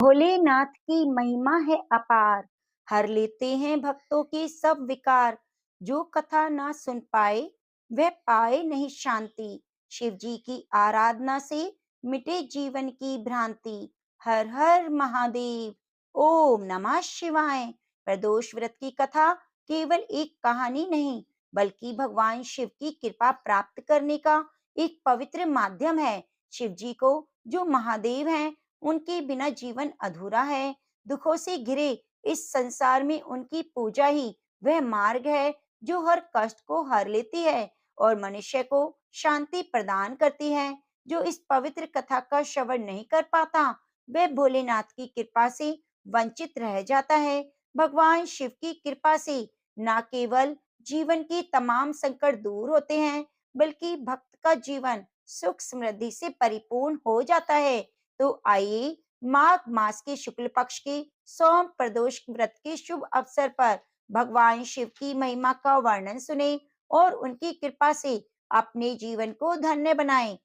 भोलेनाथ की महिमा है अपार, हर लेते हैं भक्तों के सब विकार। जो कथा ना सुन पाए वह पाए नहीं शांति। शिव जी की आराधना से मिटे जीवन की भ्रांति। हर हर महादेव, ओम नमः शिवाय। प्रदोष व्रत की कथा केवल एक कहानी नहीं, बल्कि भगवान शिव की कृपा प्राप्त करने का एक पवित्र माध्यम है। शिव जी को जो महादेव हैं, उनके बिना जीवन अधूरा है। दुखों से घिरे इस संसार में उनकी पूजा ही वह मार्ग है जो हर कष्ट को हर लेती है और मनुष्य को शांति प्रदान करती है। जो इस पवित्र कथा का श्रवण नहीं कर पाता, वह भोलेनाथ की कृपा से वंचित रह जाता है। भगवान शिव की कृपा से न केवल जीवन के तमाम संकट दूर होते हैं, बल्कि भक्त का जीवन सुख समृद्धि से परिपूर्ण हो जाता है। तो आइए माघ मास के शुक्ल पक्ष के सोम प्रदोष व्रत के शुभ अवसर पर भगवान शिव की महिमा का वर्णन सुने और उनकी कृपा से अपने जीवन को धन्य बनाएं।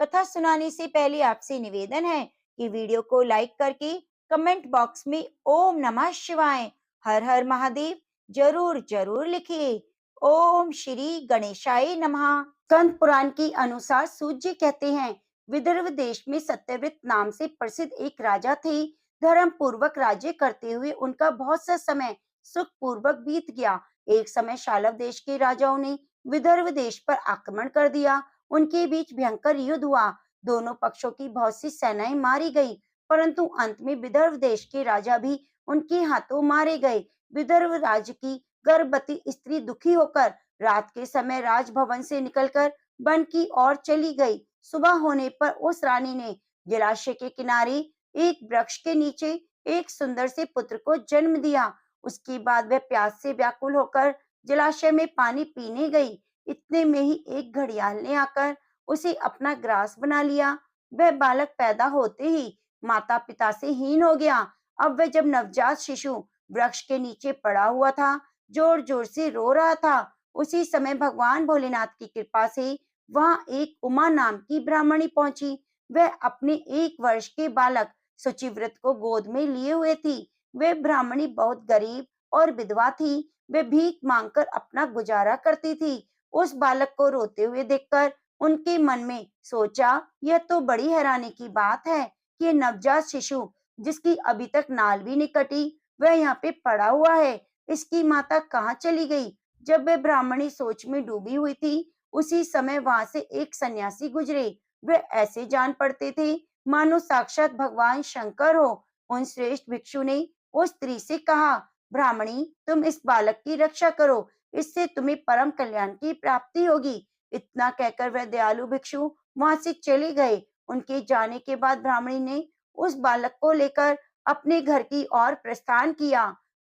कथा सुनाने से पहले आपसे निवेदन है कि वीडियो को लाइक करके कमेंट बॉक्स में ओम नमः शिवाय, हर हर महादेव जरूर जरूर लिखिए। ओम श्री गणेशाय नमः। स्कंद पुराण के अनुसार सूत जी कहते हैं, विदर्भ देश में सत्यव्रत नाम से प्रसिद्ध एक राजा थे। धर्म पूर्वक राज्य करते हुए उनका बहुत सा समय सुख पूर्वक बीत गया। एक समय शालव देश के राजाओं ने विदर्भ देश पर आक्रमण कर दिया। उनके बीच भयंकर युद्ध हुआ। दोनों पक्षों की बहुत सी सेनाएं मारी गई, परंतु अंत में विदर्भ देश के राजा भी उनके हाथों मारे गए। विदर्भ राज्य की गर्भवती स्त्री दुखी होकर रात के समय राजभवन से निकलकर वन की ओर चली गई। सुबह होने पर उस रानी ने जलाशय के किनारे एक वृक्ष के नीचे एक सुंदर से पुत्र को जन्म दिया। उसके बाद वह प्यास से व्याकुल होकर जलाशय में पानी पीने गई। इतने में ही एक घड़ियाल ने आकर उसे अपना ग्रास बना लिया। वह बालक पैदा होते ही माता पिता से हीन हो गया। अब वह जब नवजात शिशु वृक्ष के नीचे पड़ा हुआ था, जोर जोर से रो रहा था। उसी समय भगवान भोलेनाथ की कृपा से वहां एक उमा नाम की ब्राह्मणी पहुंची। वह अपने 1 वर्ष के बालक शुचिव्रत को गोद में लिए हुए थी। वह ब्राह्मणी बहुत गरीब और विधवा थी। वह भीख मांगकर अपना गुजारा करती थी। उस बालक को रोते हुए देखकर उनके मन में सोचा, यह तो बड़ी हैरानी की बात है कि नवजात शिशु जिसकी अभी तक नाल भी नहीं कटी, वह यहाँ पे पड़ा हुआ है। इसकी माता कहाँ चली गई? जब वह ब्राह्मणी सोच में डूबी हुई थी, उसी समय वहां से एक सन्यासी गुजरे। वे ऐसे जान पड़ते थे मानो साक्षात भगवान शंकर हो। उन श्रेष्ठ भिक्षु ने उस स्त्री से कहा, ब्राह्मणी, तुम इस बालक की रक्षा करो, इससे तुम्हें परम कल्याण की प्राप्ति होगी। इतना कहकर वह दयालु भिक्षु वहां से चले गए। उनके जाने के बाद ब्राह्मणी ने उस बालक को लेकर अपने घर की ओर प्रस्थान किया।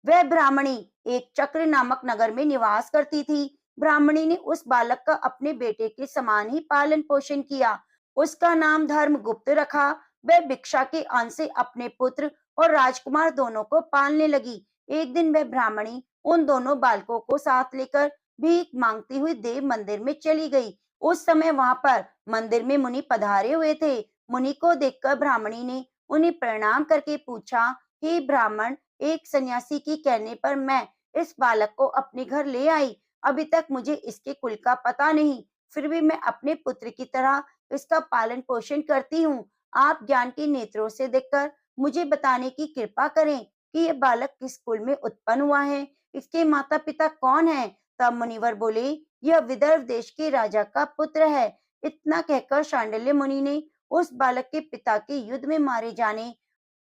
वह ब्राह्मणी एक चक्र नामक नगर में निवास करती थी। ब्राह्मणी ने उस बालक का अपने बेटे के समान ही पालन पोषण किया। उसका नाम धर्मगुप्त रखा। वह भिक्षा के अन्न से अपने पुत्र और राजकुमार दोनों को पालने लगी। एक दिन वह ब्राह्मणी उन दोनों बालकों को साथ लेकर भीख मांगती हुई देव मंदिर में चली गई। उस समय वहां पर मंदिर में मुनि पधारे हुए थे। मुनि को देखकर ब्राह्मणी ने उन्हें प्रणाम करके पूछा, हे ब्राह्मण, एक सन्यासी की कहने पर मैं इस बालक को अपने घर ले आई। अभी तक मुझे इसके कुल का पता नहीं, फिर भी मैं अपने पुत्र की तरह इसका पालन पोषण करती हूँ। आप ज्ञान के नेत्रों से देखकर मुझे बताने की कृपा करें कि यह बालक किस कुल में उत्पन्न हुआ है, इसके माता पिता कौन हैं? तब मुनिवर बोले, यह विदर्भ देश के राजा का पुत्र है। इतना कहकर शांडिल्य मुनि ने उस बालक के पिता के युद्ध में मारे जाने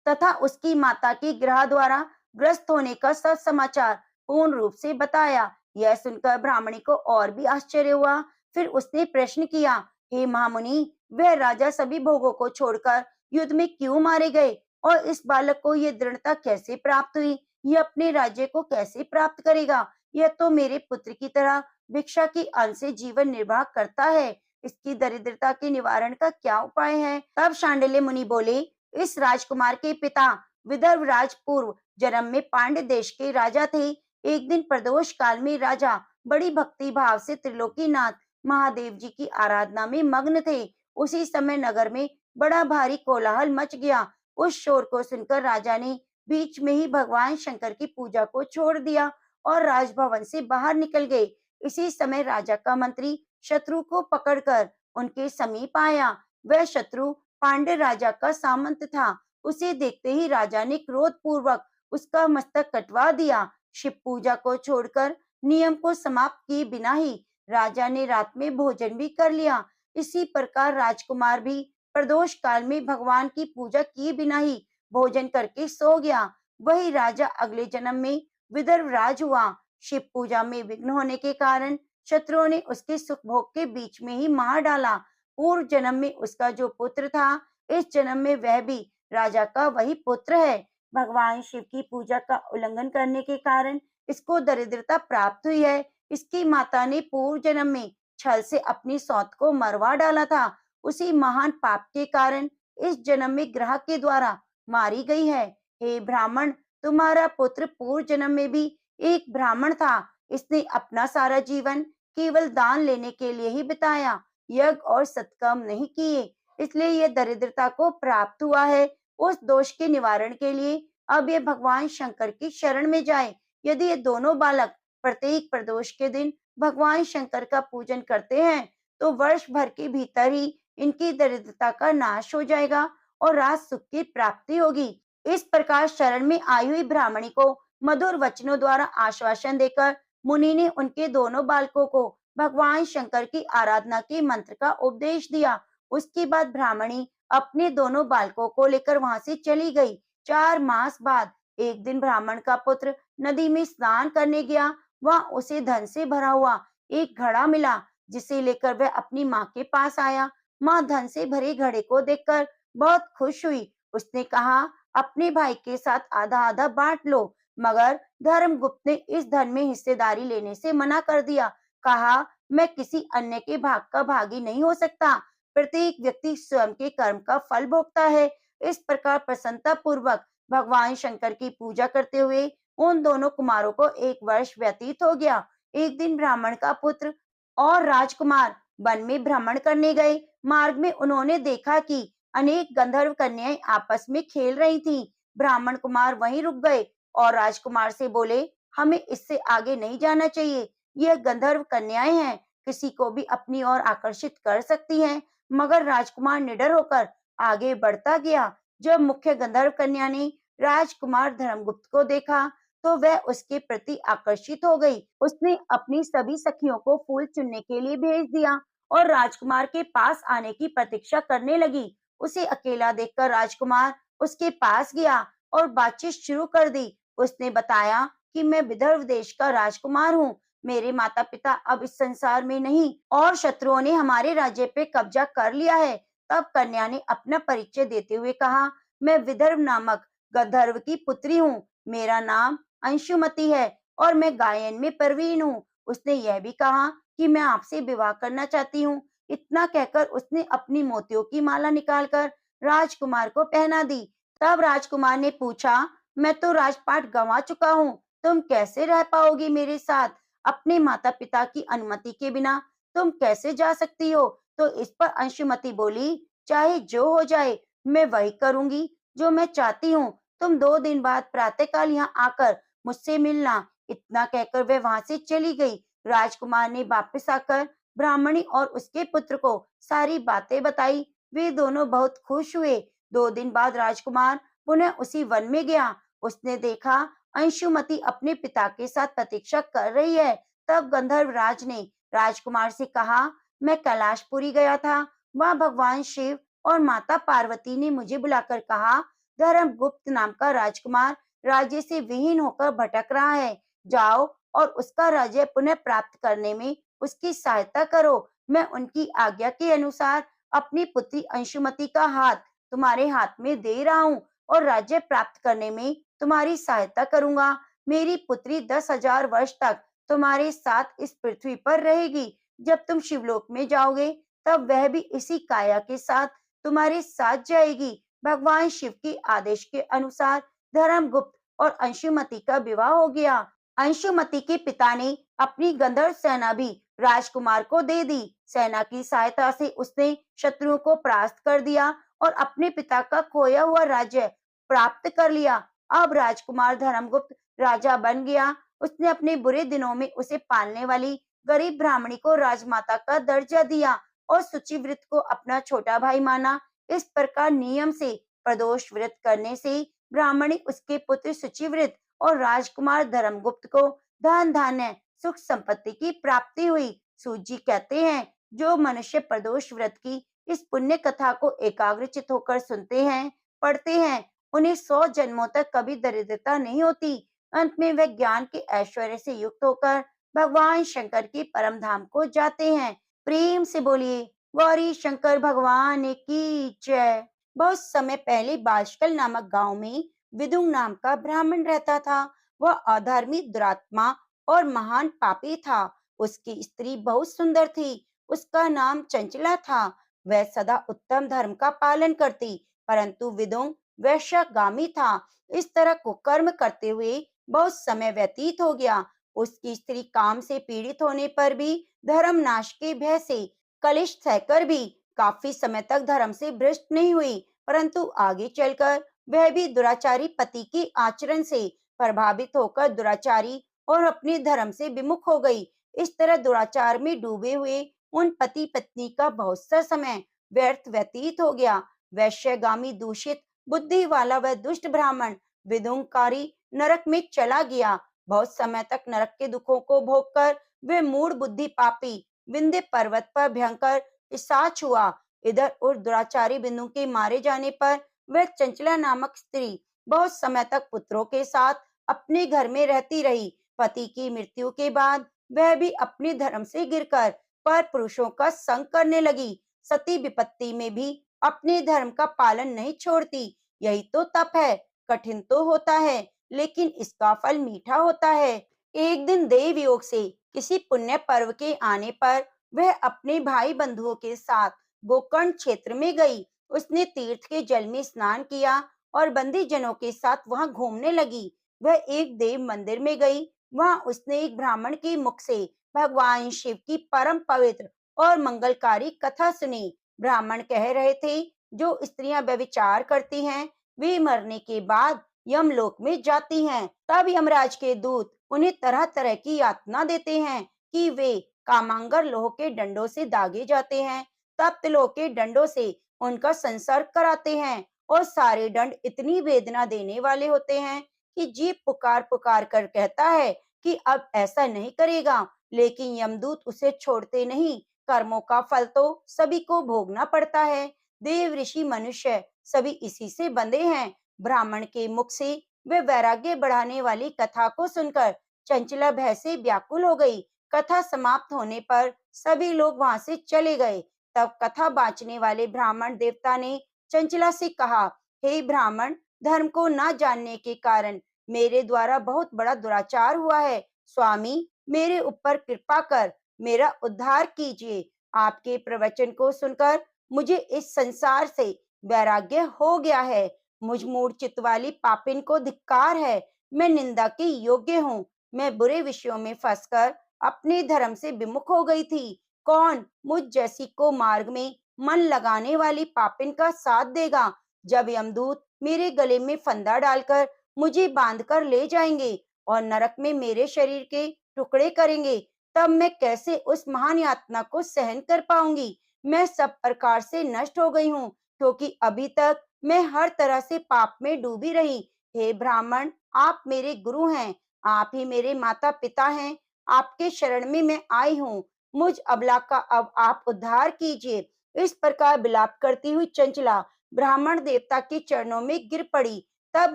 तथा उसकी माता के ग्रह द्वारा ग्रस्त होने का सच समाचार पूर्ण रूप से बताया। यह सुनकर ब्राह्मणी को और भी आश्चर्य हुआ। फिर उसने प्रश्न किया, हे महामुनि, वह राजा सभी भोगों को छोड़कर युद्ध में क्यों मारे गए और इस बालक को यह दृढ़ता कैसे प्राप्त हुई? यह अपने राज्य को कैसे प्राप्त करेगा? यह तो मेरे पुत्र की तरह भिक्षा के अन्न से जीवन निर्वाह करता है। इसकी दरिद्रता के निवारण का क्या उपाय है? तब शांडिल्य मुनि बोले, इस राजकुमार के पिता विदर्भ राज पूर्व जन्म में पांड्य देश के राजा थे। एक दिन प्रदोष काल में राजा बड़ी भक्ति भाव से त्रिलोकीनाथ महादेव जी की आराधना में मग्न थे। उसी समय नगर में बड़ा भारी कोलाहल मच गया। उस शोर को सुनकर राजा ने बीच में ही भगवान शंकर की पूजा को छोड़ दिया और राजभवन से बाहर निकल गए। इसी समय राजा का मंत्री शत्रु को पकड़कर उनके समीप आया। वह शत्रु पांड्य राजा का सामंत था। उसे देखते ही राजा ने क्रोध पूर्वक उसका मस्तक कटवा दिया। शिव पूजा को छोड़कर नियम को समाप्त किए बिना ही राजा ने रात में भोजन भी कर लिया। इसी प्रकार राजकुमार भी प्रदोष काल में भगवान की पूजा किए बिना ही भोजन करके सो गया। वही राजा अगले जन्म में विदर्भ राज हुआ। शिव पूजा में विघ्न होने के कारण शत्रुओं ने उसके सुख भोग के बीच में ही मार डाला। पूर्व जन्म में उसका जो पुत्र था, इस जन्म में वह भी राजा का वही पुत्र है। भगवान शिव की पूजा का उल्लंघन करने के कारण इसको दरिद्रता प्राप्त हुई है। इसकी माता ने पूर्व जन्म में छल से अपनी सौत को मरवा डाला था। उसी महान पाप के कारण इस जन्म में ग्रह के द्वारा मारी गई है। हे ब्राह्मण, तुम्हारा पुत्र पूर्व जन्म में भी एक ब्राह्मण था। इसने अपना सारा जीवन केवल दान लेने के लिए ही बिताया, यज्ञ और सत्कर्म नहीं किए, इसलिए यह दरिद्रता को प्राप्त हुआ है। उस दोष के निवारण के लिए अब ये भगवान शंकर की शरण में जाए। यदि ये दोनों बालक प्रत्येक प्रदोष के दिन भगवान शंकर का पूजन करते हैं, तो वर्ष भर के भीतर ही इनकी दरिद्रता का नाश हो जाएगा और राज सुख की प्राप्ति होगी। इस प्रकार शरण में आई हुई ब्राह्मणी को मधुर वचनों द्वारा आश्वासन देकर मुनि ने उनके दोनों बालकों को भगवान शंकर की आराधना के मंत्र का उपदेश दिया। उसके बाद ब्राह्मणी अपने दोनों बालकों को लेकर वहां से चली गई। 4 मास बाद एक दिन ब्राह्मण का पुत्र नदी में स्नान करने गया। वहां उसे धन से भरा हुआ एक घड़ा मिला, जिसे लेकर वह अपनी माँ के पास आया। माँ धन से भरे घड़े को देखकर बहुत खुश हुई। उसने कहा, अपने भाई के साथ आधा आधा बांट लो। मगर धर्मगुप्त ने इस धन में हिस्सेदारी लेने से मना कर दिया। कहा, मैं किसी अन्य के भाग का भागी नहीं हो सकता। प्रत्येक व्यक्ति स्वयं के कर्म का फल भोगता है। इस प्रकार प्रसन्नता पूर्वक भगवान शंकर की पूजा करते हुए उन दोनों कुमारों को 1 वर्ष व्यतीत हो गया। एक दिन ब्राह्मण का पुत्र और राजकुमार वन में भ्रमण करने गए। मार्ग में उन्होंने देखा कि अनेक गंधर्व कन्याएं आपस में खेल रही थीं। ब्राह्मण कुमार वहीं रुक गए और राजकुमार से बोले, हमें इससे आगे नहीं जाना चाहिए। यह गंधर्व कन्याएं हैं, किसी को भी अपनी ओर आकर्षित कर सकती हैं। मगर राजकुमार निडर होकर आगे बढ़ता गया। जब मुख्य गंधर्व कन्या ने राजकुमार धर्मगुप्त को देखा, तो वह उसके प्रति आकर्षित हो गई। उसने अपनी सभी सखियों को फूल चुनने के लिए भेज दिया और राजकुमार के पास आने की प्रतीक्षा करने लगी। उसे अकेला देखकर राजकुमार उसके पास गया और बातचीत शुरू कर दी। उसने बताया कि मैं विदर्भ देश का राजकुमार हूँ। मेरे माता पिता अब इस संसार में नहीं और शत्रुओं ने हमारे राज्य पे कब्जा कर लिया है। तब कन्या ने अपना परिचय देते हुए कहा, मैं विदर्भ नामक गंधर्व की पुत्री हूँ। मेरा नाम अंशुमति है और मैं गायन में प्रवीण हूँ। उसने यह भी कहा कि मैं आपसे विवाह करना चाहती हूँ। इतना कहकर उसने अपनी मोतियों की माला निकालकर राजकुमार को पहना दी। तब राजकुमार ने पूछा, मैं तो राजपाट गंवा चुका हूँ, तुम कैसे रह पाओगी मेरे साथ? अपने माता पिता की अनुमति के बिना तुम कैसे जा सकती हो? तो इस पर अंशुमति बोली, चाहे जो हो जाए, मैं वही करूंगी जो मैं चाहती हूँ। तुम 2 दिन बाद प्रातःकाल यहाँ आकर मुझसे मिलना। इतना कहकर वह वहां से चली गई। राजकुमार ने वापस आकर ब्राह्मणी और उसके पुत्र को सारी बातें बताई। वे दोनों बहुत खुश हुए। 2 दिन बाद राजकुमार पुनः उसी वन में गया। उसने देखा अंशुमति अपने पिता के साथ प्रतीक्षा कर रही है। तब गंधर्व राज ने राजकुमार से कहा, मैं कैलाशपुरी गया था। वहां भगवान शिव और माता पार्वती ने मुझे बुलाकर कहा, धर्मगुप्त नाम का राजकुमार राज्य से विहीन होकर भटक रहा है। जाओ और उसका राज्य पुनः प्राप्त करने में उसकी सहायता करो। मैं उनकी आज्ञा के अनुसार अपनी पुत्री अंशुमति का हाथ तुम्हारे हाथ में दे रहा हूँ और राज्य प्राप्त करने में तुम्हारी सहायता करूंगा। मेरी पुत्री 10,000 वर्ष तक तुम्हारे साथ इस पृथ्वी पर रहेगी। जब तुम शिवलोक में जाओगे, तब वह भी इसी काया के साथ तुम्हारे साथ जाएगी। भगवान शिव के आदेश के अनुसार धर्मगुप्त और अंशुमति का विवाह हो गया। अंशुमति के पिता ने अपनी गंधर्व सेना भी राजकुमार को दे दी। सेना की सहायता से उसने शत्रुओं को परास्त कर दिया और अपने पिता का खोया हुआ राज्य प्राप्त कर लिया। अब राजकुमार धर्मगुप्त राजा बन गया। उसने अपने बुरे दिनों में उसे पालने वाली गरीब ब्राह्मणी को राजमाता का दर्जा दिया और शुचिव्रत को अपना छोटा भाई माना। इस प्रकार नियम से प्रदोष व्रत करने से ब्राह्मणी, उसके पुत्र शुचिव्रत और राजकुमार धर्मगुप्त को धन धान्य सुख संपत्ति की प्राप्ति हुई। सूत जी कहते हैं, जो मनुष्य प्रदोष व्रत की इस पुण्य कथा को एकाग्रचित होकर सुनते हैं, पढ़ते हैं, उन्हें 100 जन्मों तक कभी दरिद्रता नहीं होती। अंत में वे ज्ञान के ऐश्वर्य से युक्त होकर भगवान शंकर के परम धाम को जाते हैं। प्रेम से बोलिए गौरी शंकर भगवान की जय। बहुत समय पहले बाष्कल नामक गांव में विदुर नाम का ब्राह्मण रहता था। वह अधर्मी, दुरात्मा और महान पापी था। उसकी स्त्री बहुत सुंदर थी। उसका नाम चंचला था। वह सदा उत्तम धर्म का पालन करती, परंतु विदुर वैश्यगामी था। इस तरह कुकर्म करते हुए बहुत समय व्यतीत हो गया। उसकी स्त्री काम से पीड़ित होने पर भी, धर्म नाश के भय से कलिश सहकर भी काफी समय तक धर्म से भ्रष्ट नहीं हुई, परंतु आगे चलकर वह भी दुराचारी पति के आचरण से प्रभावित होकर दुराचारी और अपने धर्म से विमुख हो गई। इस तरह दुराचार में डूबे हुए उन पति पत्नी का बहुत सा समय व्यर्थ व्यतीत हो गया। वैश्यगामी, दूषित बुद्धि वाला वह दुष्ट ब्राह्मण विदुंकारी नरक में चला गया। बहुत समय तक नरक के दुखों को भोगकर वे मूढ़ बुद्धि पापी विंध्य पर्वत पर भयंकर पिशाच हुआ। इधर और दुराचारी बिंदु के मारे जाने पर वह चंचला नामक स्त्री बहुत समय तक पुत्रों के साथ अपने घर में रहती रही। पति की मृत्यु के बाद वह भी अपने धर्म से गिरकर पर पुरुषों का संग करने लगी। सती विपत्ति में भी अपने धर्म का पालन नहीं छोड़ती। यही तो तप है। कठिन तो होता है, लेकिन इसका फल मीठा होता है। एक दिन देव योग से किसी पुण्य पर्व के आने पर वह अपने भाई बंधुओं के साथ गोकर्ण क्षेत्र में गई। उसने तीर्थ के जल में स्नान किया और बंदी जनों के साथ वहां घूमने लगी। वह एक देव मंदिर में गई। वहां उसने एक ब्राह्मण के मुख से भगवान शिव की परम पवित्र और मंगलकारी कथा सुनी। ब्राह्मण कह रहे थे, जो स्त्रियां व्यभिचार करती हैं, वे मरने के बाद यमलोक में जाती हैं। तब यमराज के दूत उन्हें तरह तरह की यातना देते हैं कि वे कामांगर लोह के डंडों से दागे जाते हैं। तप्त लोह के डंडों से उनका संसर्ग कराते हैं और सारे दंड इतनी वेदना देने वाले होते हैं कि जीव पुकार पुकार कर कहता है कि अब ऐसा नहीं करेगा, लेकिन यमदूत उसे छोड़ते नहीं। कर्मों का फल तो सभी को भोगना पड़ता है। देव, ऋषि, मनुष्य सभी इसी से बंधे हैं। ब्राह्मण के मुख से वे वैराग्य बढ़ाने वाली कथा को सुनकर चंचला भय से व्याकुल हो गई। कथा समाप्त होने पर सभी लोग वहां से चले गए। तब कथा बांचने वाले ब्राह्मण देवता ने चंचला से कहा, हे ब्राह्मण, धर्म को न जानने के कारण मेरे द्वारा बहुत बड़ा दुराचार हुआ है। स्वामी, मेरे ऊपर कृपा कर मेरा उद्धार कीजिए। आपके प्रवचन को सुनकर मुझे इस संसार से वैराग्य हो गया है। मुझ मूढ़ चित्त वाली पापिन को धिक्कार है। मैं निंदा के योग्य हूँ। मैं बुरे विषयों में फंसकर अपने धर्म से विमुख हो गई थी। कौन मुझ जैसी को मार्ग में मन लगाने वाली पापिन का साथ देगा? जब यमदूत मेरे गले में फंदा डालकर मुझे बांधकर ले जाएंगे और नरक में मेरे शरीर के टुकड़े करेंगे, तब मैं कैसे उस महान यातना को सहन कर पाऊंगी? मैं सब प्रकार से नष्ट हो गई हूँ, क्योंकि अभी तक मैं हर तरह से पाप में डूबी रही। हे ब्राह्मण, आप मेरे गुरु हैं। आप ही मेरे माता पिता हैं। आपके शरण में मैं आई हूँ। मुझ अबला का अब आप उद्धार कीजिए। इस प्रकार विलाप करती हुई चंचला ब्राह्मण देवता के चरणों में गिर पड़ी। तब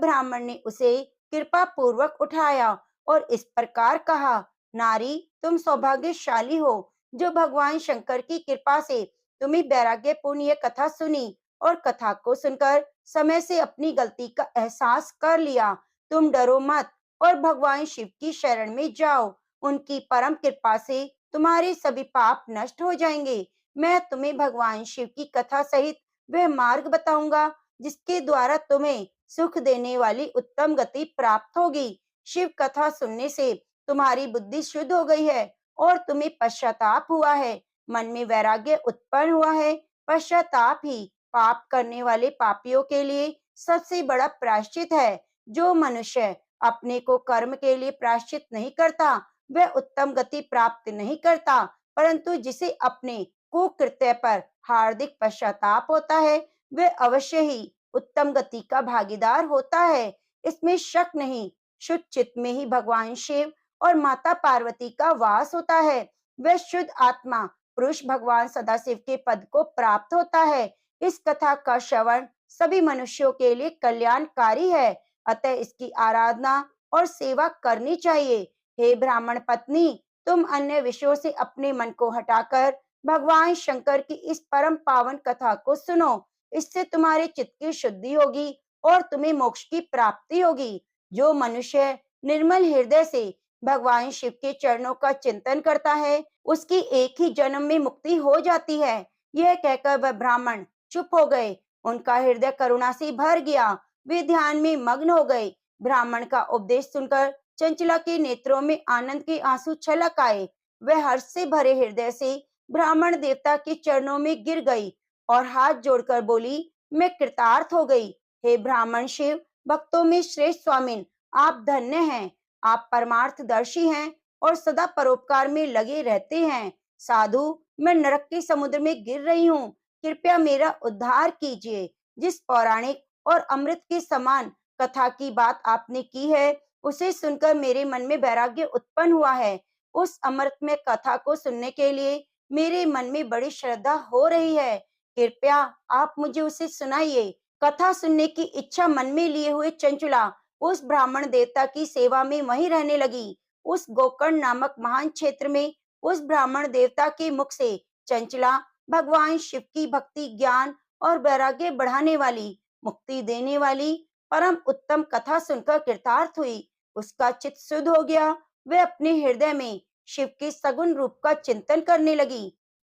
ब्राह्मण ने उसे कृपा पूर्वक उठाया और इस प्रकार कहा, नारी, तुम सौभाग्यशाली हो, जो भगवान शंकर की कृपा से तुम्हें वैराग्यपूर्ण यह कथा सुनी और कथा को सुनकर समय से अपनी गलती का एहसास कर लिया। तुम डरो मत और भगवान शिव की शरण में जाओ। उनकी परम कृपा से तुम्हारे सभी पाप नष्ट हो जाएंगे। मैं तुम्हें भगवान शिव की कथा सहित वह मार्ग बताऊंगा, जिसके द्वारा तुम्हें सुख देने वाली उत्तम गति प्राप्त होगी। शिव कथा सुनने से तुम्हारी बुद्धि शुद्ध हो गई है और तुम्हें पश्चाताप हुआ है। मन में वैराग्य उत्पन्न हुआ है। पश्चाताप ही पाप करने वाले पापियों के लिए सबसे बड़ा प्रायश्चित है। जो मनुष्य अपने को कर्म के लिए प्रायश्चित नहीं करता, वह उत्तम गति प्राप्त नहीं करता, परंतु जिसे अपने कुकृत्य पर हार्दिक पश्चाताप होता है, वह अवश्य ही उत्तम गति का भागीदार होता है। इसमें शक नहीं। शुद्ध चित्त में ही भगवान शिव और माता पार्वती का वास होता है। वह शुद्ध आत्मा पुरुष भगवान सदाशिव के पद को प्राप्त होता है। इस कथा का श्रवण सभी मनुष्यों के लिए कल्याणकारी है, अतः इसकी आराधना और सेवा करनी चाहिए। हे ब्राह्मण पत्नी, तुम अन्य विषयों से अपने मन को हटाकर भगवान शंकर की इस परम पावन कथा को सुनो। इससे तुम्हारे चित्त की शुद्धि होगी और तुम्हें मोक्ष की प्राप्ति होगी। जो मनुष्य निर्मल हृदय से भगवान शिव के चरणों का चिंतन करता है, उसकी एक ही जन्म में मुक्ति हो जाती है। यह कहकर वह ब्राह्मण चुप हो गए। उनका हृदय करुणा से भर गया। वे ध्यान में मग्न हो गए। ब्राह्मण का उपदेश सुनकर चंचला के नेत्रों में आनंद के आंसू छलक आए। वह हर्ष से भरे हृदय से ब्राह्मण देवता के चरणों में गिर गई और हाथ जोड़कर बोली, मैं कृतार्थ हो गई। हे ब्राह्मण शिव, भक्तों में श्रेष्ठ स्वामिन, आप धन्य हैं। आप परमार्थदर्शी हैं और सदा परोपकार में लगे रहते हैं। साधु, मैं नरक के समुद्र में गिर रही हूँ, कृपया मेरा उद्धार कीजिए। जिस पौराणिक और अमृत के समान कथा की बात आपने की है, उसे सुनकर मेरे मन में वैराग्य उत्पन्न हुआ है। उस अमृतमय कथा को सुनने के लिए मेरे मन में बड़ी श्रद्धा हो रही है। कृपया आप मुझे उसे सुनाइए। कथा सुनने की इच्छा मन में लिए हुए चंचला उस ब्राह्मण देवता की सेवा में वहीं रहने लगी। उस गोकर्ण नामक महान क्षेत्र में उस ब्राह्मण देवता के मुख से चंचला भगवान शिव की भक्ति, ज्ञान और वैराग्य बढ़ाने वाली, मुक्ति देने वाली परम उत्तम कथा सुनकर कृतार्थ हुई। उसका चित्त शुद्ध हो गया। वह अपने हृदय में शिव के सगुण रूप का चिंतन करने लगी।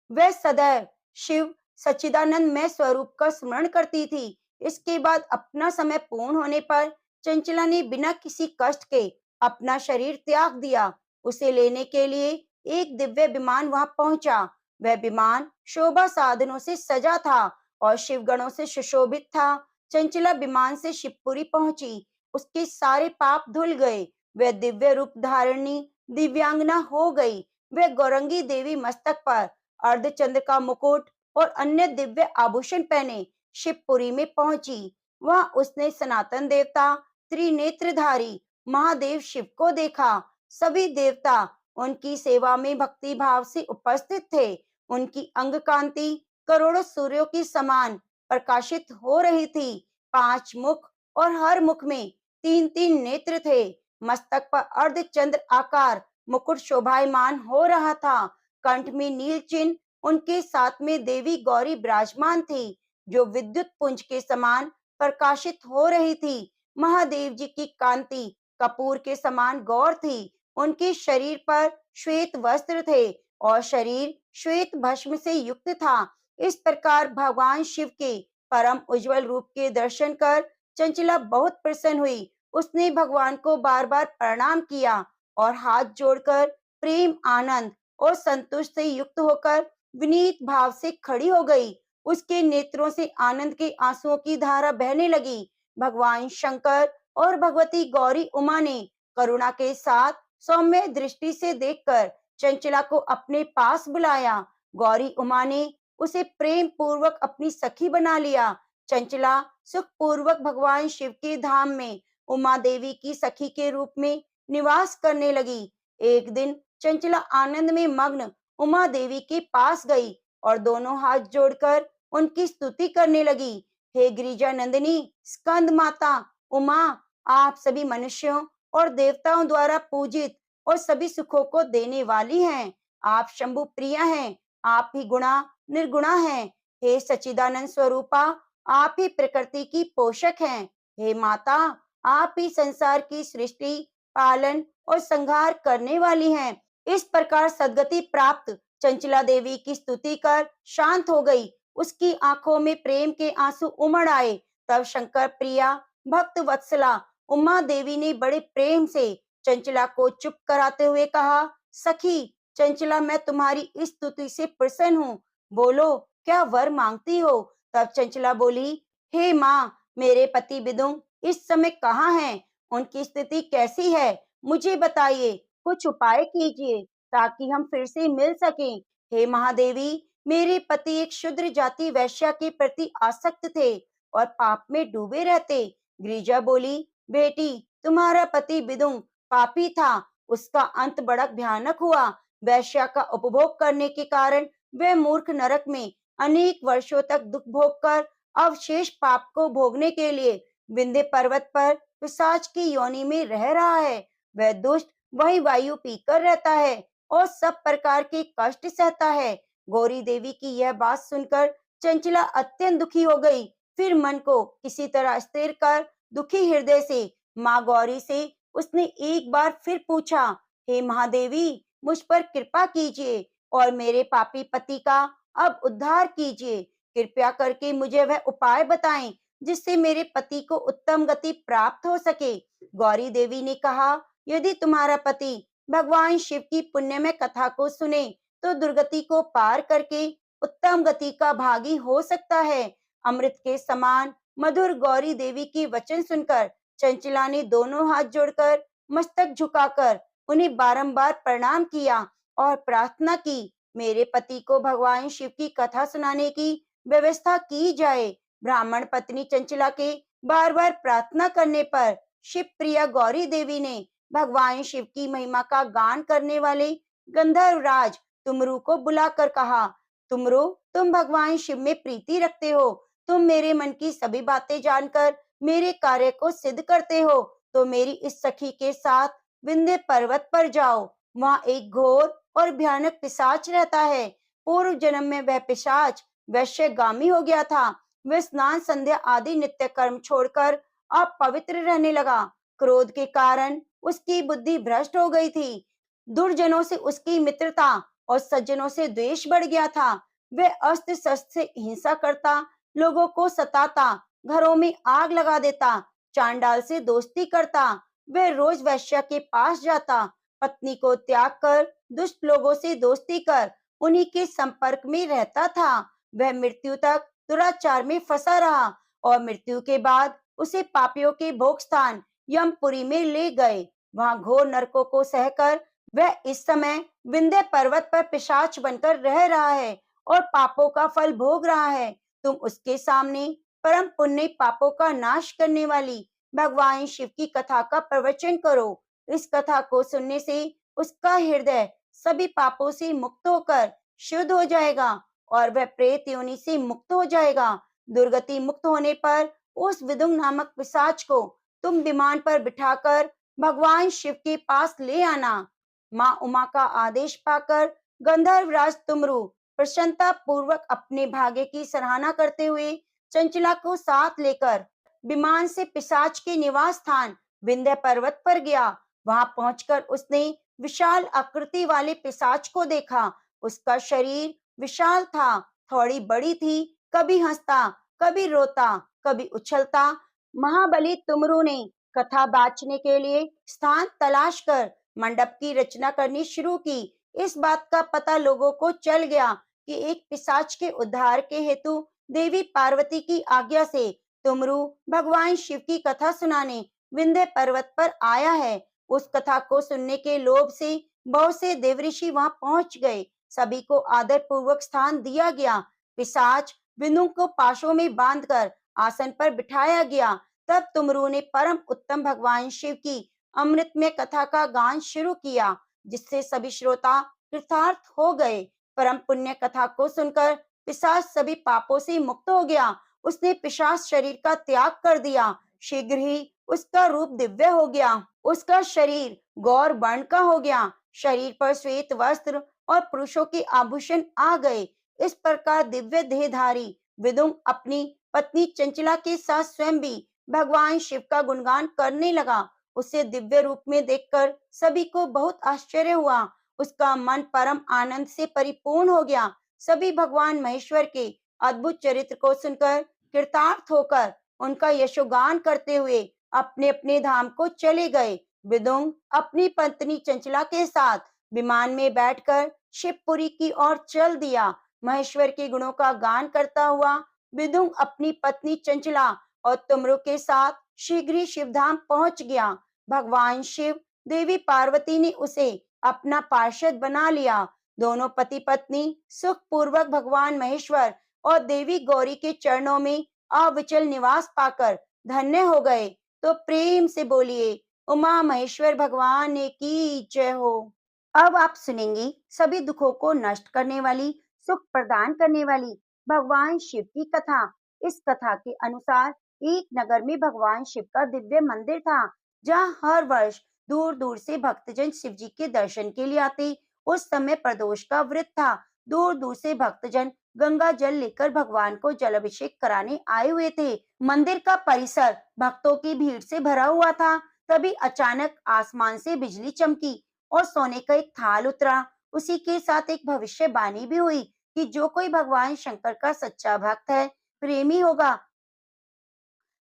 वह सदैव शिव सच्चिदानंदमय स्वरूप का स्मरण करती थी। इसके बाद अपना समय पूर्ण होने पर चंचला ने बिना किसी कष्ट के अपना शरीर त्याग दिया। उसे लेने के लिए एक दिव्य विमान वहां पहुंचा। वह विमान शोभा साधनों से सजा था और शिवगणों से सुशोभित था। चंचला विमान से शिवपुरी पहुंची। उसके सारे पाप धुल गए। वह दिव्य रूप धारिणी दिव्यांगना हो गई। वह गौरंगी देवी मस्तक पर अर्धचंद्र का मुकुट और अन्य दिव्य आभूषण पहने शिवपुरी में पहुंची। वहां उसने सनातन देवता त्रिनेत्रधारी महादेव शिव को देखा। सभी देवता उनकी सेवा में भक्ति भाव से उपस्थित थे। उनकी अंग कांति करोड़ों सूर्यों की समान प्रकाशित हो रही थी। 5 मुख और हर मुख में 3-3 नेत्र थे। मस्तक पर अर्धचंद्र आकार मुकुट शोभायमान हो रहा था। कंठ में नील चिन्ह, उनके साथ में देवी गौरी विराजमान थी, जो विद्युत पुंज के समान प्रकाशित हो रही थी। महादेव जी की कांति कपूर के समान गौर थी। उनके शरीर पर श्वेत वस्त्र थे और शरीर श्वेत भस्म से युक्त था। इस प्रकार भगवान शिव के परम उज्जवल रूप के दर्शन कर चंचला बहुत प्रसन्न हुई। उसने भगवान को बार बार प्रणाम किया और हाथ जोड़कर प्रेम, आनंद और संतोष से युक्त होकर विनीत भाव से खड़ी हो गई। उसके नेत्रों से आनंद के आंसुओं की धारा बहने लगी। भगवान शंकर और भगवती गौरी उमा ने करुणा के साथ सौम्य दृष्टि से देखकर चंचला को अपने पास बुलाया। गौरी उमा ने उसे प्रेम पूर्वक अपनी सखी बना लिया। चंचला सुख पूर्वक भगवान शिव के धाम में उमा देवी की सखी के रूप में निवास करने लगी। एक दिन चंचला आनंद में मग्न उमा देवी के पास गई और दोनों हाथ जोड़कर उनकी स्तुति करने लगी। हे गिरिजा नंदिनी, स्कंद माता उमा, आप सभी मनुष्यों और देवताओं द्वारा पूजित और सभी सुखों को देने वाली हैं। आप शंभु प्रिया हैं। आप ही गुणा निर्गुणा हैं। हे सच्चिदानंद स्वरूपा, आप ही प्रकृति की पोषक हैं। हे माता, आप ही संसार की सृष्टि, पालन और संहार करने वाली हैं। इस प्रकार सदगति प्राप्त चंचला देवी की स्तुति कर शांत हो गई। उसकी आंखों में प्रेम के आंसू उमड़ आए। तब शंकर प्रिया भक्त वत्सला उमा देवी ने बड़े प्रेम से चंचला को चुप कराते हुए कहा, सखी चंचला, मैं तुम्हारी इस स्तुति से प्रसन्न हूँ। बोलो, क्या वर मांगती हो? तब चंचला बोली, हे माँ, मेरे पति विदुम इस समय कहाँ हैं? उनकी स्थिति कैसी है? मुझे बताइए, कुछ उपाय कीजिए ताकि हम फिर से मिल सकें। हे महादेवी, मेरे पति एक क्षुद्र जाति वैश्या के प्रति आसक्त थे और पाप में डूबे रहते। गिरिजा बोली, बेटी, तुम्हारा पति विदुम पापी था, उसका अंत बड़ा भयानक हुआ। वैश्या का उपभोग करने के कारण वह मूर्ख नरक में अनेक वर्षों तक दुख भोग कर अवशेष पाप को भोगने के लिए विंध्य पर्वत पर पिशाच की योनि में रह रहा है। वह दुष्ट वही वायु पीकर रहता है और सब प्रकार के कष्ट सहता है। गौरी देवी की यह बात सुनकर चंचला अत्यंत दुखी हो गई। फिर मन को किसी तरह स्थिर कर दुखी हृदय से माँ गौरी से उसने एक बार फिर पूछा, हे महादेवी, मुझ पर कृपा कीजिए और मेरे पापी पति का अब उद्धार कीजिए। कृपया करके मुझे वह उपाय बताएं जिससे मेरे पति को उत्तम गति प्राप्त हो सके। गौरी देवी ने कहा, यदि तुम्हारा पति भगवान शिव की पुण्यमय कथा को सुने तो दुर्गति को पार करके उत्तम गति का भागी हो सकता है। अमृत के समान मधुर गौरी देवी के वचन सुनकर चंचला ने दोनों हाथ जोड़कर मस्तक झुकाकर उन्हें बारंबार प्रणाम किया और प्रार्थना की, मेरे पति को भगवान शिव की कथा सुनाने की व्यवस्था की जाए। ब्राह्मण पत्नी चंचला के बार बार प्रार्थना करने पर शिव प्रिया गौरी देवी ने भगवान शिव की महिमा का गान करने वाले गंधर्वराज तुमरू को बुलाकर कहा, तुमरू, तुम भगवान शिव में प्रीति रखते हो, तुम मेरे मन की सभी बातें जानकर मेरे कार्य को सिद्ध करते हो, तो मेरी इस सखी के साथ विंध्य पर्वत पर जाओ। वहाँ एक घोर और भयानक पिशाच रहता है। पूर्व जन्म में वह पिशाच वैश्यगामी हो गया था। वह स्नान संध्या आदि नित्य कर्म छोड़कर अपवित्र रहने लगा। क्रोध के कारण उसकी बुद्धि भ्रष्ट हो गई थी। दुर्जनों से उसकी मित्रता और सज्जनों से द्वेष बढ़ गया था। वह अस्त्र शस्त्र से हिंसा करता, लोगों को सताता, घरों में आग लगा देता, चांडाल से दोस्ती करता। वह रोज वैश्या के पास जाता, पत्नी को त्याग कर दुष्ट लोगों से दोस्ती कर उन्हीं के संपर्क में रहता था। वह मृत्यु तक दुराचार में फंसा रहा और मृत्यु के बाद उसे पापियों के भोग स्थान यमपुरी में ले गए। वहां घोर नरकों को सहकर वह इस समय विंध्य पर्वत पर पिशाच बनकर रह रहा है और पापों का फल भोग रहा है। तुम उसके सामने परम पुण्य पापों का नाश करने वाली भगवान शिव की कथा का प्रवचन करो। इस कथा को सुनने से उसका हृदय सभी पापों से मुक्त होकर शुद्ध हो जाएगा और वह प्रेत योनि से मुक्त हो जाएगा। दुर्गति मुक्त होने पर उस विदुम नामक पिशाच को तुम विमान पर बिठाकर भगवान शिव के पास ले आना। माँ उमा का आदेश पाकर गंधर्वराज तुमरू प्रसन्नता पूर्वक अपने भाग्य की सराहना करते हुए चंचला को साथ लेकर विमान से पिशाच के निवास स्थान विंध्य पर्वत पर गया। वहां पहुंचकर उसने विशाल आकृति वाले पिशाच को देखा। उसका शरीर विशाल था, थोड़ी बड़ी थी, कभी हंसता, कभी रोता, कभी उछलता। महाबली तुमरू ने कथा बांचने के लिए स्थान तलाश कर मंडप की रचना करनी शुरू की। इस बात का पता लोगों को चल गया कि एक पिशाच के उद्धार के हेतु देवी पार्वती की आज्ञा से तुमरू भगवान शिव की कथा सुनाने विंध्य पर्वत पर आया है। उस कथा को सुनने के लोभ से बहुत से देवऋषि वहां पहुंच गए। सभी को आदर पूर्वक स्थान दिया गया। पिशाच बिंदु को पाशों में बांधकर आसन पर बिठाया गया। तब तुमरू ने परम उत्तम भगवान शिव की अमृतमय कथा का गान शुरू किया, जिससे सभी श्रोता कृतार्थ हो गए। परम पुण्य कथा को सुनकर पिशाच सभी पापों से मुक्त हो गया। उसने पिशाच शरीर का त्याग कर दिया। शीघ्र ही उसका रूप दिव्य हो गया। उसका शरीर गौर वर्ण का हो गया। शरीर पर श्वेत वस्त्र और पुरुषों के आभूषण आ गए। इस प्रकार दिव्य देहधारी विदुम अपनी पत्नी चंचला के साथ स्वयं भी भगवान शिव का गुणगान करने लगा। उसे दिव्य रूप में देखकर सभी को बहुत आश्चर्य हुआ। उसका मन परम आनंद से परिपूर्ण हो गया। सभी भगवान महेश्वर के अद्भुत चरित्र को सुनकर कृतार्थ होकर उनका यशोगान करते हुए अपने अपने धाम को चले गए। विदुम अपनी पत्नी चंचला के साथ विमान में बैठकर शिवपुरी की ओर चल दिया। महेश्वर के गुणों का गान करता हुआ विदुम अपनी पत्नी चंचला और तुमरू के साथ शीघ्र ही शिवधाम पहुंच गया। भगवान शिव, देवी पार्वती ने उसे अपना पार्षद बना लिया। दोनों पति पत्नी सुखपूर्वक भगवान महेश्वर और देवी गौरी के चरणों में अविचल निवास पाकर धन्य हो गए। तो प्रेम से बोलिए, उमा महेश्वर भगवान की जय हो। अब आप सुनेंगे सभी दुखों को नष्ट करने वाली, सुख प्रदान करने वाली भगवान शिव की कथा। इस कथा के अनुसार एक नगर में भगवान शिव का दिव्य मंदिर था, जहाँ हर वर्ष दूर दूर से भक्तजन शिव जी के दर्शन के लिए आते। उस समय प्रदोष का व्रत था। दूर दूर से भक्तजन गंगा जल लेकर भगवान को जलाभिषेक कराने आए हुए थे। मंदिर का परिसर भक्तों की भीड़ से भरा हुआ था। तभी अचानक आसमान से बिजली चमकी और सोने का एक थाल उतरा। उसी के साथ एक भविष्यवाणी भी हुई कि जो कोई भगवान शंकर का सच्चा भक्त है, प्रेमी होगा,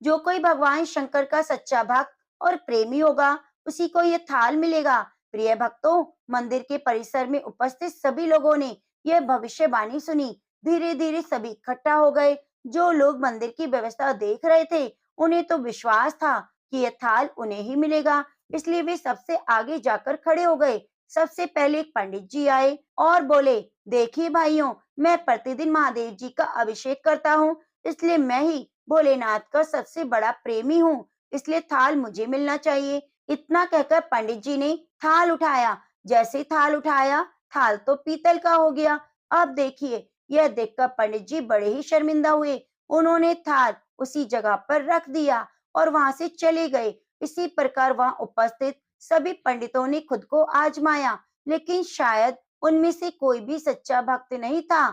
जो कोई भगवान शंकर का सच्चा भक्त और प्रेमी होगा, उसी को ये थाल मिलेगा। प्रिय भक्तों, मंदिर के परिसर में उपस्थित सभी लोगों ने यह भविष्यवाणी सुनी। धीरे धीरे सभी इकट्ठा हो गए। जो लोग मंदिर की व्यवस्था देख रहे थे, उन्हें तो विश्वास था कि यह थाल उन्हें ही मिलेगा, इसलिए वे सबसे आगे जाकर खड़े हो गए। सबसे पहले एक पंडित जी आए और बोले, देखिए भाइयों, मैं प्रतिदिन महादेव जी का अभिषेक करता हूँ, इसलिए मैं ही भोलेनाथ का सबसे बड़ा प्रेमी हूँ, इसलिए थाल मुझे मिलना चाहिए। इतना कहकर पंडित जी ने थाल उठाया। जैसे थाल उठाया, थाल तो पीतल का हो गया। अब देखिए, यह देखकर पंडित जी बड़े ही शर्मिंदा हुए। उन्होंने थाल उसी जगह पर रख दिया और वहां से चले गए। इसी प्रकार वहां उपस्थित सभी पंडितों ने खुद को आजमाया, लेकिन शायद उनमें से कोई भी सच्चा भक्त नहीं था।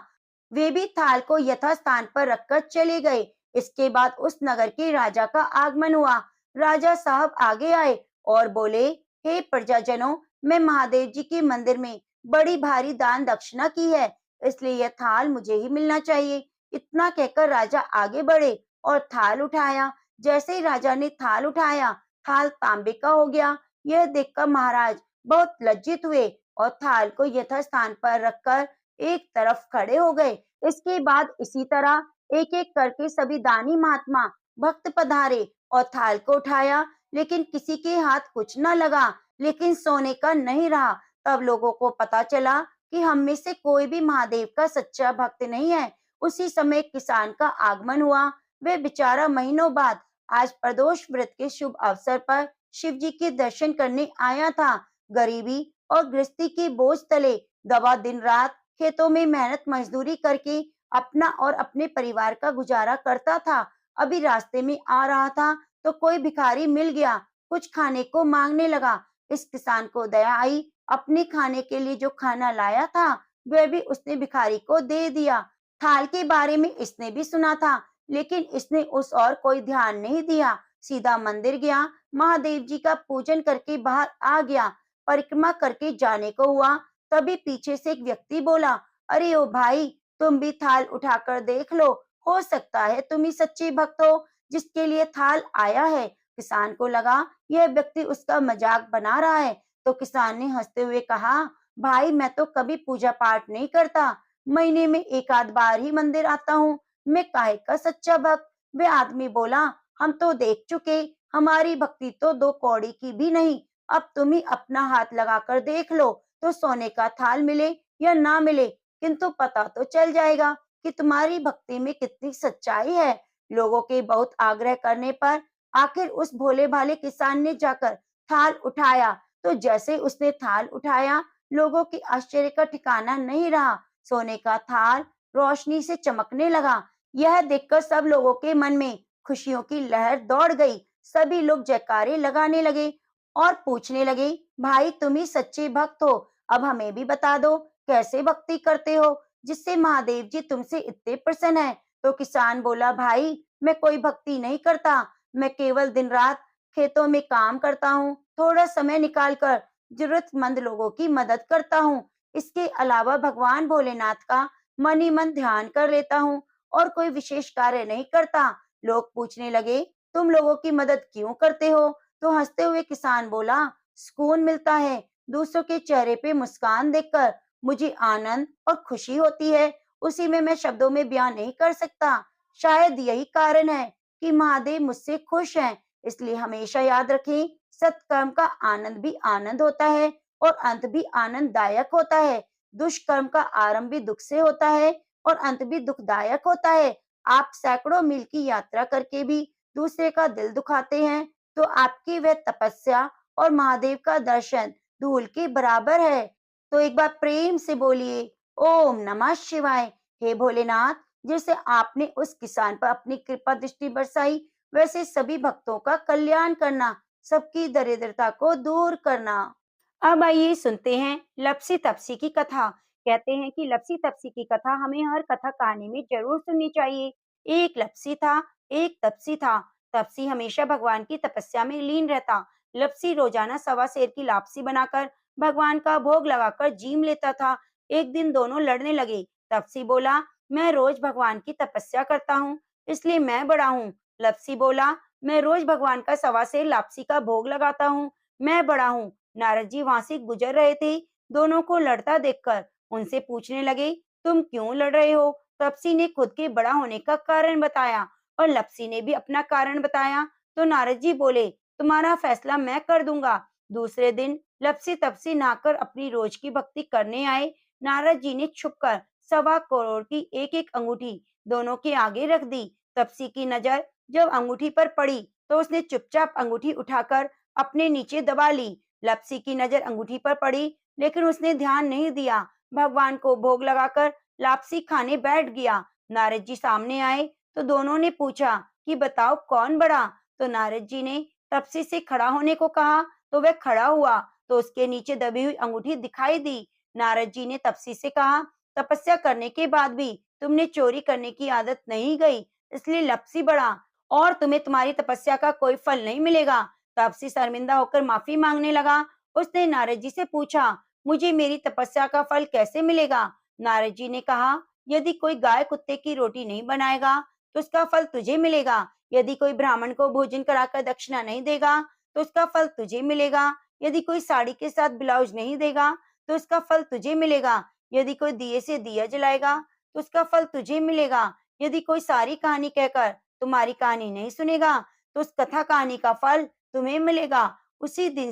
वे भी थाल को यथास्थान पर रखकर चले गए। इसके बाद उस नगर के राजा का आगमन हुआ। राजा साहब आगे आए और बोले, हे प्रजाजनों, मैं महादेव जी के मंदिर में बड़ी भारी दान दक्षिणा की है, इसलिए यह थाल मुझे ही मिलना चाहिए। इतना कहकर राजा आगे बढ़े और थाल उठाया। जैसे ही राजा ने थाल उठाया, थाल तांबे का हो गया। यह देखकर महाराज बहुत लज्जित हुए और थाल को यथास्थान पर रखकर एक तरफ खड़े हो गए। इसके बाद इसी तरह एक एक करके सभी दानी महात्मा भक्त पधारे और थाल को उठाया, लेकिन किसी के हाथ कुछ न लगा, लेकिन सोने का नहीं रहा। तब लोगों को पता चला कि हम में से कोई भी महादेव का सच्चा भक्त नहीं है। उसी समय किसान का आगमन हुआ। वे बेचारा महीनों बाद आज प्रदोष व्रत के शुभ अवसर पर शिव जी के दर्शन करने आया था। गरीबी और गृहस्थी के बोझ तले दबा दिन रात खेतों में मेहनत मजदूरी करके अपना और अपने परिवार का गुजारा करता था। अभी रास्ते में आ रहा था तो कोई भिखारी मिल गया, कुछ खाने को मांगने लगा। इस किसान को दया आई, अपने खाने के लिए जो खाना लाया था वह भी उसने भिखारी को दे दिया। थाल के बारे में इसने भी सुना था, लेकिन इसने उस और कोई ध्यान नहीं दिया। सीधा मंदिर गया, महादेव जी का पूजन करके बाहर आ गया। परिक्रमा करके जाने को हुआ, तभी पीछे से एक व्यक्ति बोला, अरे ओ भाई, तुम भी थाल उठाकर देख लो, हो सकता है तुम ही सच्चे भक्त हो जिसके लिए थाल आया है। किसान को लगा यह व्यक्ति उसका मजाक बना रहा है, तो किसान ने हंसते हुए कहा, भाई मैं तो कभी पूजा पाठ नहीं करता, महीने में एक आध बार ही मंदिर आता हूँ, मैं काहे का सच्चा भक्त। वे आदमी बोला, हम तो देख चुके, हमारी भक्ति तो दो कौड़ी की भी नहीं। अब तुम ही अपना हाथ लगाकर देख लो, तो सोने का थाल मिले या ना मिले, किंतु पता तो चल जाएगा कि तुम्हारी भक्ति में कितनी सच्चाई है। लोगों के बहुत आग्रह करने पर आखिर उस भोले भाले किसान ने जाकर थाल उठाया। तो जैसे उसने थाल उठाया, लोगों की आश्चर्य का ठिकाना नहीं रहा। सोने का थाल रोशनी से चमकने लगा। यह देखकर सब लोगों के मन में खुशियों की लहर दौड़ गई। सभी लोग जयकारे लगाने लगे और पूछने लगे, भाई तुम ही सच्चे भक्त हो, अब हमें भी बता दो कैसे भक्ति करते हो जिससे महादेव जी तुमसे इतने प्रसन्न है। तो किसान बोला, भाई मैं कोई भक्ति नहीं करता, मैं केवल दिन रात खेतों में काम करता हूँ, थोड़ा समय निकालकर जरूरतमंद लोगों की मदद करता हूँ। इसके अलावा भगवान भोलेनाथ का मन ही मन ध्यान कर लेता हूँ और कोई विशेष कार्य नहीं करता। लोग पूछने लगे, तुम लोगों की मदद क्यों करते हो? तो हंसते हुए किसान बोला, सुकून मिलता है, दूसरों के चेहरे पे मुस्कान देखकर मुझे आनंद और खुशी होती है, उसी में मैं शब्दों में बयान नहीं कर सकता। शायद यही कारण है कि महादेव मुझसे खुश हैं। इसलिए हमेशा याद रखें, सत्कर्म का आनंद भी आनंद होता है और अंत भी आनंददायक होता है। दुष्कर्म का आरंभ भी दुख से होता है और अंत भी दुखदायक होता है। आप सैकड़ों मील की यात्रा करके भी दूसरे का दिल दुखाते हैं, तो आपकी वह तपस्या और महादेव का दर्शन धूल के बराबर है। तो एक बार प्रेम से बोलिए, ओम नमः शिवाय। हे भोलेनाथ, जैसे आपने उस किसान पर अपनी कृपा दृष्टि बरसाई, वैसे सभी भक्तों का कल्याण करना, सबकी दरिद्रता को दूर करना। अब आइए सुनते हैं लपसी तपसी की कथा। कहते हैं कि लपसी तपसी की कथा हमें हर कथा कहानी में जरूर सुननी चाहिए। एक लपसी था, एक तपसी था। तपसी हमेशा भगवान की तपस्या में लीन रहता। लपसी रोजाना सवा सेर की लापसी बनाकर भगवान का भोग लगाकर जीम लेता था। एक दिन दोनों लड़ने लगे। तपसी बोला, मैं रोज भगवान की तपस्या करता हूँ, इसलिए मैं बड़ा हूँ। लपसी बोला, मैं रोज भगवान का सवा सेर लापसी का भोग लगाता हूँ, मैं बड़ा हूँ। नारद जी वहां से गुजर रहे थे। दोनों को लड़ता देखकर उनसे पूछने लगे, तुम क्यों लड़ रहे हो? तपसी ने खुद के बड़ा होने का कारण बताया और लपसी ने भी अपना कारण बताया। तो नारद जी बोले, तुम्हारा फैसला मैं कर दूंगा। दूसरे दिन लपसी तपसी नहाकर अपनी रोज की भक्ति करने आए। नारद जी ने छुपकर 1.25 करोड़ की एक एक अंगूठी दोनों के आगे रख दी। तपसी की नजर जब अंगूठी पर पड़ी तो उसने चुपचाप अंगूठी उठाकर अपने नीचे दबा ली। लपसी की नजर अंगूठी पर पड़ी, लेकिन उसने ध्यान नहीं दिया। भगवान को भोग लगाकर लापसी खाने बैठ गया। नारद जी सामने आए तो दोनों ने पूछा कि बताओ कौन बड़ा? तो नारद जी ने तपसी से खड़ा होने को कहा, तो वह खड़ा हुआ तो उसके नीचे दबी हुई अंगूठी दिखाई दी। नारद जी ने तपसी से कहा, तपस्या करने के बाद भी तुमने चोरी करने की आदत नहीं गई, इसलिए लपसी बढ़ा और तुम्हें तुम्हारी तपस्या का कोई फल नहीं मिलेगा। तापसी शर्मिंदा होकर माफी मांगने लगा। उसने नारद जी से पूछा, मुझे मेरी तपस्या का फल कैसे मिलेगा? नारद जी ने कहा, यदि कोई गाय कुत्ते की रोटी नहीं बनाएगा तो उसका फल तुझे मिलेगा। यदि कोई ब्राह्मण को भोजन कराकर दक्षिणा नहीं देगा तो उसका फल तुझे मिलेगा। यदि कोई साड़ी के साथ ब्लाउज नहीं देगा तो उसका फल तुझे मिलेगा। यदि कोई दिए से दिया जलाएगा तो उसका फल तुझे मिलेगा। यदि कोई सारी कहानी कहकर तुम्हारी कहानी नहीं सुनेगा तो उस कथा कहानी का फल तुम्हें मिलेगा। उसी दिन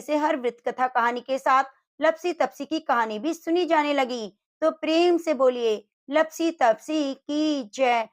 से हर वृत्त कथा कहानी के साथ लपसी तपसी की कहानी भी सुनी जाने लगी। तो प्रेम से बोलिए, लपसी तपसी की जय।